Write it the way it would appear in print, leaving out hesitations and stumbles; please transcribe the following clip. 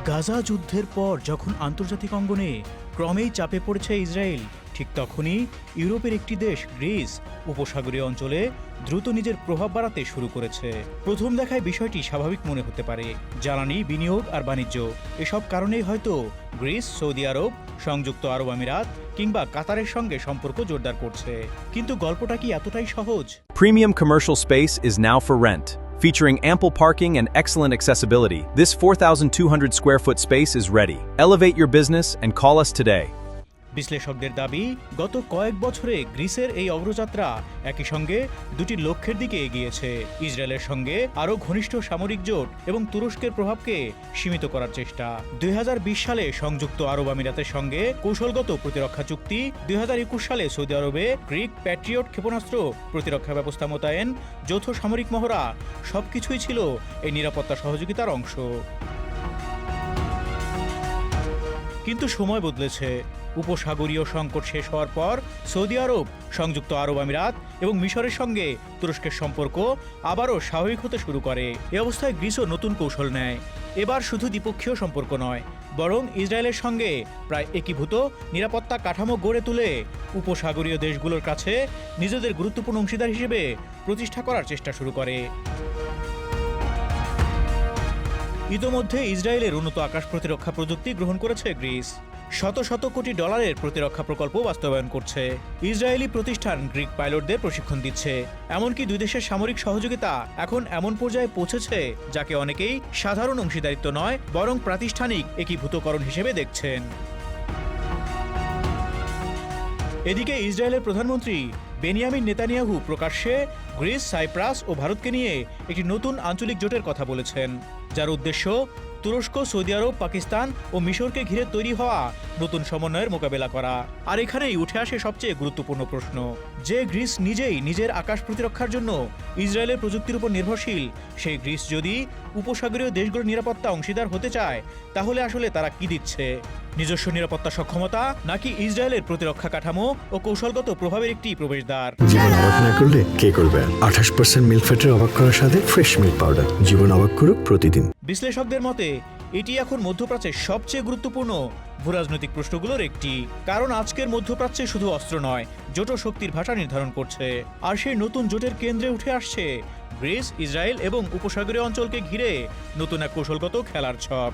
গাজা যুদ্ধের পর যখন আন্তর্জাতিক অঙ্গনে ক্রমেই চাপে পড়েছে ইসরায়েল, ঠিক তখনই ইউরোপের একটি দেশ গ্রিস উপসাগরীয় অঞ্চলে দ্রুত নিজের প্রভাব বাড়াতে শুরু করেছে। প্রথম দেখায় বিষয়টি স্বাভাবিক মনে হতে পারে, জ্বালানি, বিনিয়োগ আর বাণিজ্য এসব কারণেই হয়তো গ্রিস, সৌদি আরব, সংযুক্ত আরব আমিরাত কিংবা কাতারের সঙ্গে সম্পর্ক জোরদার করছে। কিন্তু গল্পটা কি এতটাই সহজ? Premium commercial space is now for rent. Featuring ample parking and excellent accessibility, this 4,200 square foot space is ready. Elevate your business and call us today. বিশ্লেষকদের দাবি, গত কয়েক বছরে গ্রিসের এই অগ্রযাত্রা একই সঙ্গে দুটি লক্ষ্যের দিকে এগিয়েছে: ইসরায়েলের সঙ্গে আরও ঘনিষ্ঠ সামরিক জোট এবং তুরস্কের প্রভাবকে সীমিত করার চেষ্টা। 2020 সালে সংযুক্ত আরব আমিরাতের সঙ্গে কৌশলগত প্রতিরক্ষা চুক্তি, 2021 সালে সৌদি আরবে গ্রিক প্যাট্রিয়ট ক্ষেপণাস্ত্র প্রতিরক্ষা ব্যবস্থা মোতায়েন, যৌথ সামরিক মহড়া সবকিছুই ছিল এই নিরাপত্তা সহযোগিতার অংশ। কিন্তু সময় বদলেছে। উপসাগরীয় সংকট শেষ হওয়ার পর সৌদি আরব, সংযুক্ত আরব আমিরাত এবং মিশরের সঙ্গে তুরস্কের সম্পর্ক আবারও স্বাভাবিক হতে শুরু করে। এ অবস্থায় গ্রিসও নতুন কৌশল নেয়। এবার শুধু দ্বিপক্ষীয় সম্পর্ক নয়, বরং ইসরায়েলের সঙ্গে প্রায় একীভূত নিরাপত্তা কাঠামো গড়ে তুলে উপসাগরীয় দেশগুলোর কাছে নিজেদের গুরুত্বপূর্ণ অংশীদার হিসেবে প্রতিষ্ঠা করার চেষ্টা শুরু করে। ইতোমধ্যে ইসরায়েলের উন্নত আকাশ প্রতিরক্ষা প্রযুক্তি গ্রহণ করেছে গ্রিস। শত শত কোটি ডলারের প্রতিরক্ষা প্রকল্প বাস্তবায়ন করছে। ইসরায়েলি প্রতিষ্ঠান গ্রিক পাইলটদের প্রশিক্ষণ দিচ্ছে। এমনকি দুই দেশের সামরিক সহযোগিতা এখন এমন পর্যায়ে পৌঁছেছে যাকে অনেকেই সাধারণ অংশীদারিত্ব নয়, বরং প্রাতিষ্ঠানিক একীভূতকরণ হিসেবে দেখছেন। এদিকে ইসরায়েলের প্রধানমন্ত্রী বেনিয়ামিন নেতানিয়াহু প্রকাশ্যে গ্রিস, সাইপ্রাস ও ভারতকে নিয়ে একটি নতুন আঞ্চলিক জোটের কথা বলেছেন, যার উদ্দেশ্য তুরস্ক, সৌদি আরব, পাকিস্তান ও মিশরকে ঘিরে তৈরি হওয়া নতুন সমন্বয়ের মোকাবেলা করা। আর এখানেই উঠে আসে সবচেয়ে গুরুত্বপূর্ণ প্রশ্ন, যে গ্রিস নিজেই নিজের আকাশ প্রতিরক্ষার জন্য ইসরায়েলের প্রযুক্তির উপর নির্ভরশীল, সেই গ্রিস যদি উপসাগরীয় দেশগুলোর নিরাপত্তা অংশীদার হতে চায়, তাহলে আসলে তারা কি দিচ্ছে? নিজস্ব নিরাপত্তা সক্ষমতা, নাকি ইসরায়েলের প্রতিরক্ষা কাঠামো ও কৌশলগত প্রভাবের একটি প্রবেশদ্বার? জীবন অবাক না করলে কে করবে? 28% মিল্ক ফ্যাটের অবাক করার সাথে ফ্রেশ মিল্ক পাউডার। জীবন অবাক করুক প্রতিদিন। বিশ্লেষকদের মতে এটি এখন মধ্যপ্রাচ্যের সবচেয়ে গুরুত্বপূর্ণ ভূরাজনৈতিক প্রশ্নগুলোর একটি। কারণ আজকের মধ্যপ্রাচ্যে শুধু অস্ত্র নয়, জোট শক্তির ভাষা নির্ধারণ করছে। আর সেই নতুন জোটের কেন্দ্রে উঠে আসছে গ্রিস, ইসরায়েল এবং উপসাগরীয় অঞ্চলকে ঘিরে নতুন এক কৌশলগত খেলার ছক।